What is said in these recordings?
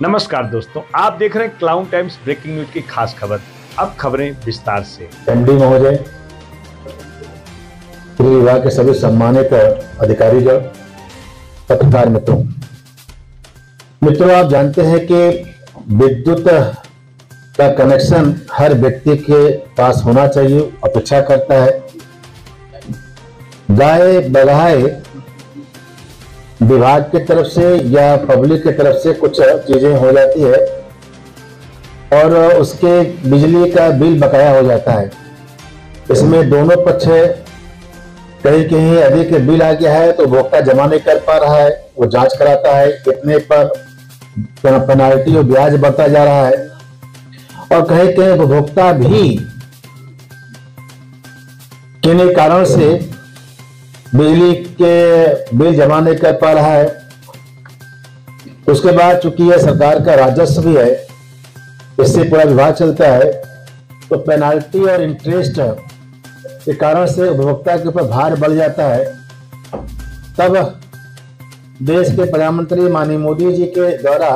नमस्कार दोस्तों, आप देख रहे हैं क्लाउन टाइम्स ब्रेकिंग न्यूज की खास खबर। अब खबरें विस्तार से। एमडी महोदय, गृह विभाग के सभी सम्मानित अधिकारीगण, पत्रकार मित्रों, आप जानते हैं कि विद्युत का कनेक्शन हर व्यक्ति के पास होना चाहिए, अपेक्षा करता है। गाय बगाए विभाग की तरफ से या पब्लिक की तरफ से कुछ चीजें हो जाती है और उसके बिजली का बिल बकाया हो जाता है। इसमें दोनों पक्ष कहीं कहीं अधिक बिल आ गया है तो उपभोक्ता जमा नहीं कर पा रहा है, वो जांच कराता है, कितने पर पेनाल्टी और ब्याज बढ़ता जा रहा है। और कहीं कहीं उपभोक्ता भी किन्हीं कारण से बिजली के बिल जमा नहीं कर पा रहा है। उसके बाद चूंकि यह सरकार का राजस्व भी है, इससे पूरा विभाग चलता है, तो पेनाल्टी और इंटरेस्ट के कारण से उपभोक्ता के ऊपर भार बढ़ जाता है। तब देश के प्रधानमंत्री माननीय मोदी जी के द्वारा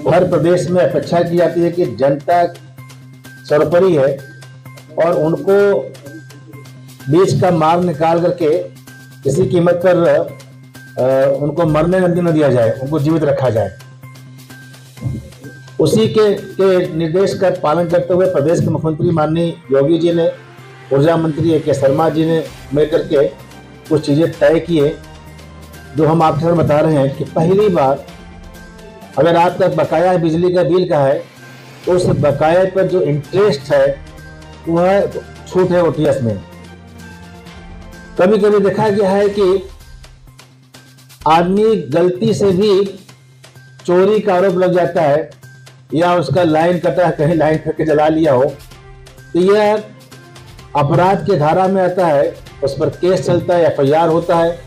हर प्रदेश में अपेक्षा की जाती है कि जनता सर्वोपरि है और उनको बीच का मार्ग निकाल करके किसी कीमत पर उनको मरने न दिया जाए, उनको जीवित रखा जाए। उसी के निर्देश का पालन करते हुए प्रदेश के मुख्यमंत्री माननीय योगी जी ने, ऊर्जा मंत्री के शर्मा जी ने मिलकर के कुछ चीजें तय किए, जो हम आपके साथ बता रहे हैं कि पहली बार अगर आपका बकाया बिजली का बिल का है तो उस बकाया पर जो इंटरेस्ट है वह छूट है ओटीएस में। कभी कभी देखा गया है कि आदमी गलती से भी चोरी का आरोप लग जाता है या उसका लाइन कटा है, कहीं लाइन करके जला लिया हो, तो यह अपराध की धारा में आता है, उस पर केस चलता है, एफआईआर होता है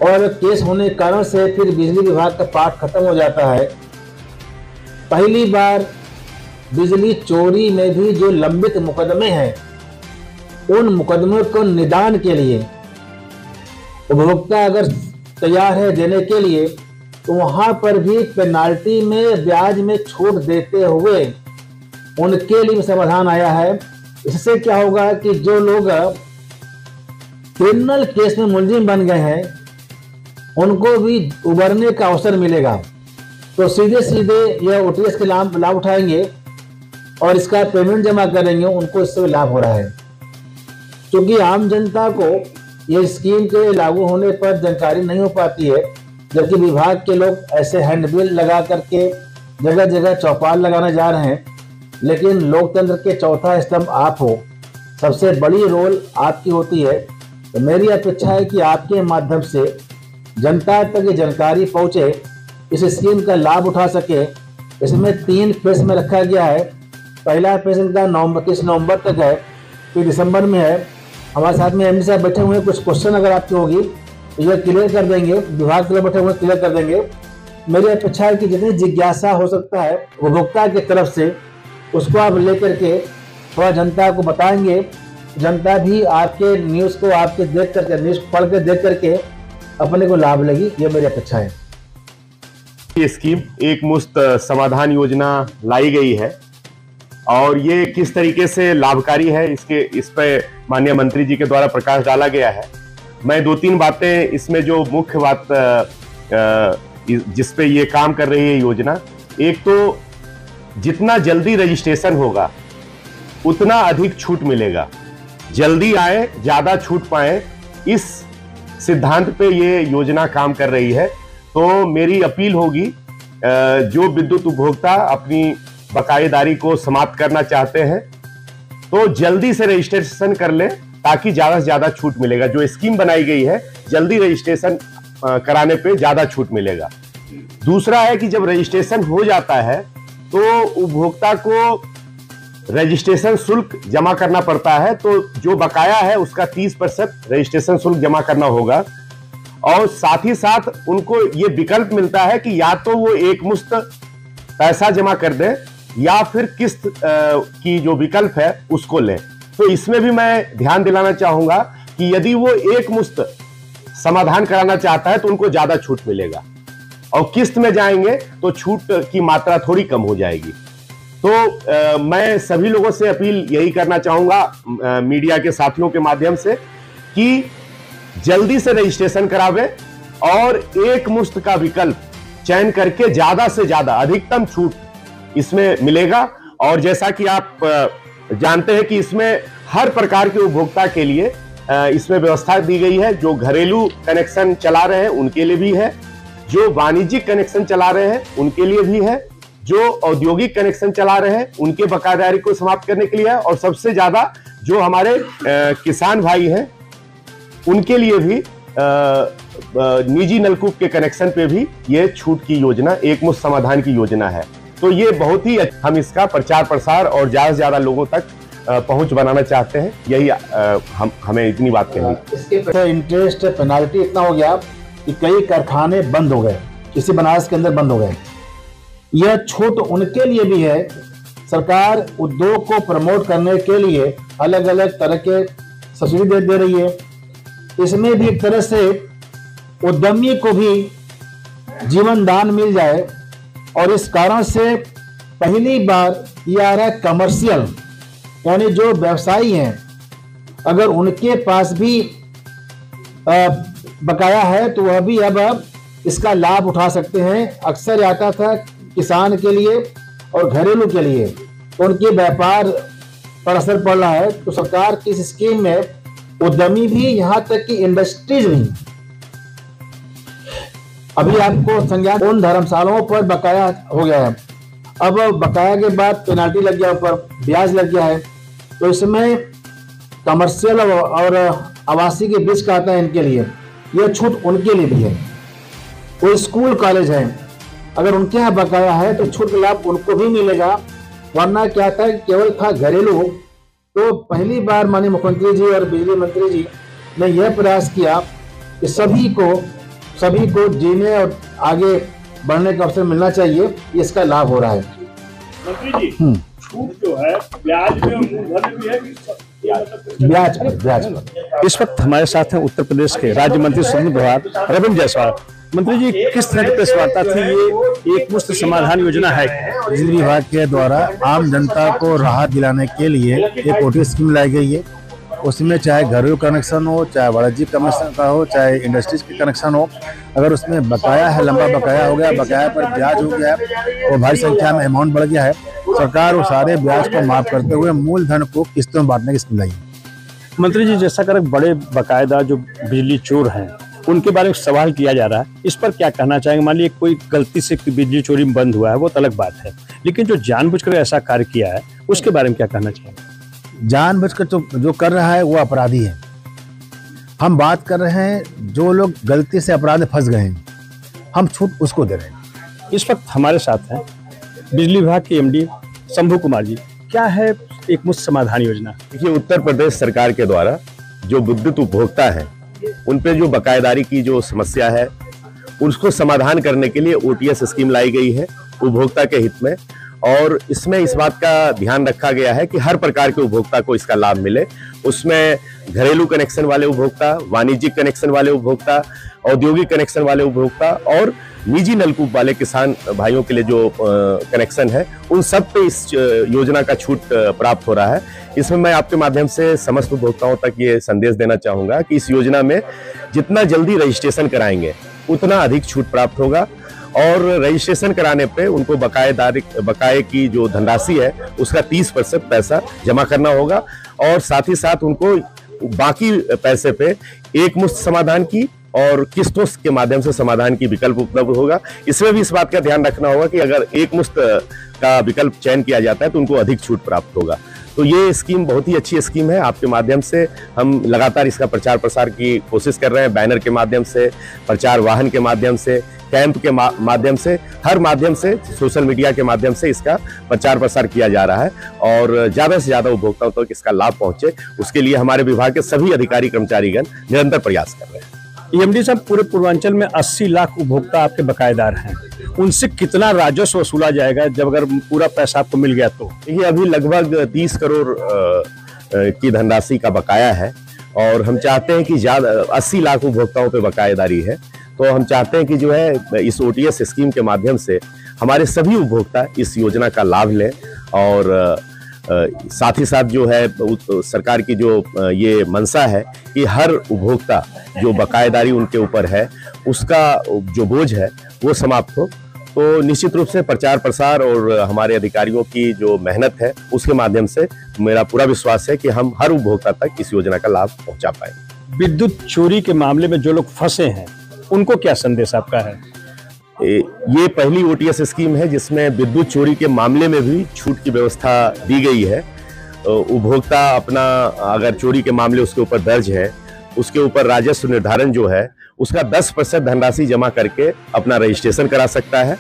और केस होने के कारण से फिर बिजली विभाग का पाठ खत्म हो जाता है। पहली बार बिजली चोरी में भी जो लंबित मुकदमे हैं, उन मुकदमों को निदान के लिए उपभोक्ता अगर तैयार है देने के लिए, तो वहां पर भी पेनाल्टी में ब्याज में छूट देते हुए उनके लिए समाधान आया है। इससे क्या होगा कि जो लोग क्रिमिनल केस में मुलजिम बन गए हैं उनको भी उबरने का अवसर मिलेगा, तो सीधे सीधे यह ओटीएस के लाभ उठाएंगे और इसका पेमेंट जमा करेंगे, उनको इससे लाभ हो रहा है। क्योंकि आम जनता को ये स्कीम के लागू होने पर जानकारी नहीं हो पाती है, जबकि विभाग के लोग ऐसे हैंडबिल लगा करके जगह जगह चौपाल लगाने जा रहे हैं। लेकिन लोकतंत्र के चौथा स्तंभ आप हो, सबसे बड़ी रोल आपकी होती है। तो मेरी अपेक्षा है कि आपके माध्यम से जनता तक ये जानकारी पहुंचे, इस स्कीम का लाभ उठा सके। इसमें 3 फेज में रखा गया है। पहला फेज इनका 30 नवंबर तक है, फिर दिसंबर में है। हमारे साथ में एमडी साहब बैठे हुए हैं, कुछ क्वेश्चन अगर आपकी होगी तो ये क्लियर कर देंगे, विभाग के लोग बैठे हुए क्लियर कर देंगे। मेरी अपेक्षा है कि जितनी जिज्ञासा हो सकता है उपभोक्ता की तरफ से, उसको आप लेकर के थोड़ा जनता को बताएंगे। जनता भी आपके न्यूज़ को आपके देख करके, न्यूज़ पढ़ के देख करके अपने को लाभ लेगी, ये मेरी अपेक्षा है। ये स्कीम एक मुश्त समाधान योजना लाई गई है और ये किस तरीके से लाभकारी है इस पे माननीय मंत्री जी के द्वारा प्रकाश डाला गया है। मैं 2-3 बातें इसमें जो मुख्य बात जिस पे ये काम कर रही है योजना, एक तो जितना जल्दी रजिस्ट्रेशन होगा उतना अधिक छूट मिलेगा, जल्दी आए ज्यादा छूट पाए, इस सिद्धांत पे ये योजना काम कर रही है। तो मेरी अपील होगी, जो विद्युत उपभोक्ता अपनी बकायेदारी को समाप्त करना चाहते हैं तो जल्दी से रजिस्ट्रेशन कर लें, ताकि ज्यादा से ज्यादा छूट मिलेगा। जो स्कीम बनाई गई है, जल्दी रजिस्ट्रेशन कराने पे ज्यादा छूट मिलेगा। दूसरा है कि जब रजिस्ट्रेशन हो जाता है तो उपभोक्ता को रजिस्ट्रेशन शुल्क जमा करना पड़ता है, तो जो बकाया है उसका 30% रजिस्ट्रेशन शुल्क जमा करना होगा। और साथ ही साथ उनको ये विकल्प मिलता है कि या तो वो एक मुश्त पैसा जमा कर दें या फिर किस्त की जो विकल्प है उसको लें। तो इसमें भी मैं ध्यान दिलाना चाहूंगा कि यदि वो एक मुश्त समाधान कराना चाहता है तो उनको ज्यादा छूट मिलेगा, और किस्त में जाएंगे तो छूट की मात्रा थोड़ी कम हो जाएगी। तो मैं सभी लोगों से अपील यही करना चाहूंगा मीडिया के साथियों के माध्यम से कि जल्दी से रजिस्ट्रेशन करावें और एक मुश्त का विकल्प चयन करके ज्यादा से ज्यादा अधिकतम छूट इसमें मिलेगा। और जैसा कि आप जानते हैं कि इसमें हर प्रकार के उपभोक्ता के लिए इसमें व्यवस्था दी गई है। जो घरेलू कनेक्शन चला रहे हैं उनके लिए भी है, जो वाणिज्यिक कनेक्शन चला रहे हैं उनके लिए भी है, जो औद्योगिक कनेक्शन चला रहे हैं उनके बकायदारी को समाप्त करने के लिए है, और सबसे ज्यादा जो हमारे किसान भाई हैं उनके लिए भी निजी नलकूप के कनेक्शन पे भी ये छूट की योजना, एक मुश्त समाधान की योजना है। तो ये बहुत ही हम इसका प्रचार प्रसार और ज्यादा से ज्यादा लोगों तक पहुंच बनाना चाहते हैं। यही हमें इतनी बात कहनी। इसके इंटरेस्ट पेनाल्टी इतना हो गया कि कई कारखाने बंद हो गए, इसी बनारस के अंदर बंद हो गए। यह छूट उनके लिए भी है। सरकार उद्योग को प्रमोट करने के लिए अलग अलग तरह के सब्सिडी दे रही है। इसमें भी एक तरह से उद्यमी को भी जीवन दान मिल जाए, और इस कारण से पहली बार ये आ रहा है कमर्शियल, यानी जो व्यवसायी हैं अगर उनके पास भी बकाया है तो वह भी अब इसका लाभ उठा सकते हैं। अक्सर आता था किसान के लिए और घरेलू के लिए, तो उनके व्यापार पर असर पड़ रहा है। तो सरकार की इस स्कीम में उद्यमी भी, यहाँ तक कि इंडस्ट्रीज भी, अभी आपको संज्ञान उन धर्मशालाओं पर बकाया हो गया है। अब बकाया के बाद पेनाल्टी लग गया, ऊपर ब्याज लग गया है। तो इसमें कमर्शियल और आवासीय के बीच का आता है इनके लिए, यह छूट उनके लिए भी है। कोई स्कूल कॉलेज है, अगर उनके यहाँ बकाया है तो छूट का लाभ उनको भी मिलेगा। वरना क्या था कि केवल था घरेलू। तो पहली बार माननीय मुख्यमंत्री जी और बिजली मंत्री जी ने यह प्रयास किया कि सभी को जीने और आगे बढ़ने का अवसर मिलना चाहिए। इसका लाभ हो रहा है। मंत्री जी, छूट जो है ब्याज में और मूलधन में भी है कि ब्याज पर। इस वक्त हमारे साथ हैं उत्तर प्रदेश के राज्य मंत्री स्वतंत्र प्रभार रविंद्र जायसवाल। मंत्री जी, किस तरह की प्रेस वार्ता थी? ये एक मुश्त समाधान योजना है। बिजली विभाग के द्वारा आम जनता को राहत दिलाने के लिए एक ओटी स्कीम लाई गई है। उसमें चाहे घरेलू कनेक्शन हो, चाहे वाणिज्यिक कनेक्शन का हो, चाहे इंडस्ट्रीज की कनेक्शन हो, अगर उसमें बकाया है, लंबा बकाया हो गया, बकाया पर ब्याज हो गया है और भारी संख्या में अमाउंट बढ़ गया है, सरकार वो सारे ब्याज को माफ करते हुए मूलधन को किस्तों में बांटने की स्कीम लाई है। मंत्री जी, जैसा कर बड़े बाकायदा जो बिजली चोर हैं उनके बारे में सवाल किया जा रहा है, इस पर क्या कहना चाहेंगे? मान लीजिए कोई गलती से बिजली चोरी में बंद हुआ है, वो तो अलग बात है, लेकिन जो जानबूझकर ऐसा कार्य किया है उसके बारे में क्या कहना चाहेंगे? जानबूझकर तो जो कर रहा है वो अपराधी है। हम बात कर रहे हैं जो लोग गलती से अपराध में फंस गए हैं, हम छूट उसको दे रहे हैं। इस वक्त हमारे साथ हैं बिजली विभाग के एमडी शंभू कुमार जी। क्या है एक मुश्त समाधान योजना? देखिए, उत्तर प्रदेश सरकार के द्वारा जो विद्युत उपभोक्ता है उन पे जो बकायेदारी की जो समस्या है उसको समाधान करने के लिए ओटीएस स्कीम लाई गई है उपभोक्ता के हित में। और इसमें इस बात का ध्यान रखा गया है कि हर प्रकार के उपभोक्ता को इसका लाभ मिले। उसमें घरेलू कनेक्शन वाले उपभोक्ता, वाणिज्यिक कनेक्शन वाले उपभोक्ता, औद्योगिक कनेक्शन वाले उपभोक्ता और निजी नलकूप वाले किसान भाइयों के लिए जो कनेक्शन है उन सब पे इस योजना का छूट प्राप्त हो रहा है। इसमें मैं आपके माध्यम से समस्त उपभोक्ताओं तक ये संदेश देना चाहूंगा कि इस योजना में जितना जल्दी रजिस्ट्रेशन कराएंगे उतना अधिक छूट प्राप्त होगा। और रजिस्ट्रेशन कराने पे उनको बकाये की जो धनराशि है उसका 30% पैसा जमा करना होगा, और साथ ही साथ उनको बाकी पैसे पे एक मुश्त समाधान की और किस्तों के माध्यम से समाधान की विकल्प उपलब्ध होगा। इसमें भी इस बात का ध्यान रखना होगा कि अगर एक मुश्त का विकल्प चयन किया जाता है तो उनको अधिक छूट प्राप्त होगा। तो ये स्कीम बहुत ही अच्छी स्कीम है। आपके माध्यम से हम लगातार इसका प्रचार प्रसार की कोशिश कर रहे हैं, बैनर के माध्यम से, प्रचार वाहन के माध्यम से, कैंप के माध्यम से, हर माध्यम से, सोशल मीडिया के माध्यम से इसका प्रचार प्रसार किया जा रहा है और ज्यादा से ज्यादा उपभोक्ताओं तक इसका लाभ पहुंचे, उसके लिए हमारे विभाग के सभी अधिकारी कर्मचारीगण निरंतर प्रयास कर रहे हैं। एमडी साहब, पूरे पूर्वांचल में 80 लाख उपभोक्ता आपके बकायेदार हैं, उनसे कितना राजस्व वसूला जाएगा जब अगर पूरा पैसा आपको मिल गया तो? देखिए, अभी लगभग 30 करोड़ की धनराशि का बकाया है और हम चाहते हैं कि ज़्यादा 80 लाख उपभोक्ताओं पे बकायेदारी है, तो हम चाहते हैं कि जो है इस OTS स्कीम के माध्यम से हमारे सभी उपभोक्ता इस योजना का लाभ लें और साथ ही साथ जो है सरकार की जो ये मंशा है कि हर उपभोक्ता जो बकायेदारी उनके ऊपर है उसका जो बोझ है वो समाप्त हो। तो निश्चित रूप से प्रचार प्रसार और हमारे अधिकारियों की जो मेहनत है उसके माध्यम से मेरा पूरा विश्वास है कि हम हर उपभोक्ता तक इस योजना का लाभ पहुंचा पाएंगे। विद्युत चोरी के मामले में जो लोग फंसे हैं उनको क्या संदेश आपका है? ये पहली OTS स्कीम है जिसमें विद्युत चोरी के मामले में भी छूट की व्यवस्था दी गई है। उपभोक्ता अपना अगर चोरी के मामले उसके ऊपर दर्ज है, उसके ऊपर राजस्व निर्धारण जो है उसका 10% धनराशि जमा करके अपना रजिस्ट्रेशन करा सकता है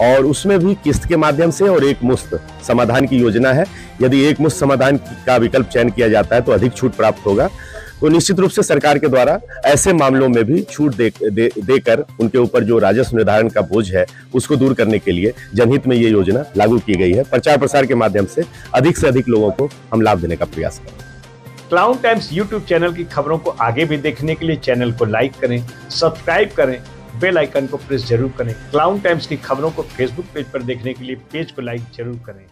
और उसमें भी किस्त के माध्यम से और एक मुश्त समाधान की योजना है। यदि एक मुश्त समाधान का विकल्प चयन किया जाता है तो अधिक छूट प्राप्त होगा। तो निश्चित रूप से सरकार के द्वारा ऐसे मामलों में भी छूट देकर उनके ऊपर जो राजस्व निर्धारण का बोझ है उसको दूर करने के लिए जनहित में ये योजना लागू की गई है। प्रचार प्रसार के माध्यम से अधिक लोगों को हम लाभ देने का प्रयास करें। क्लाउन टाइम्स यूट्यूब चैनल की खबरों को आगे भी देखने के लिए चैनल को लाइक करें, सब्सक्राइब करें, बेल आइकन को प्रेस जरूर करें। क्लाउन टाइम्स की खबरों को फेसबुक पेज पर देखने के लिए पेज को लाइक जरूर करें।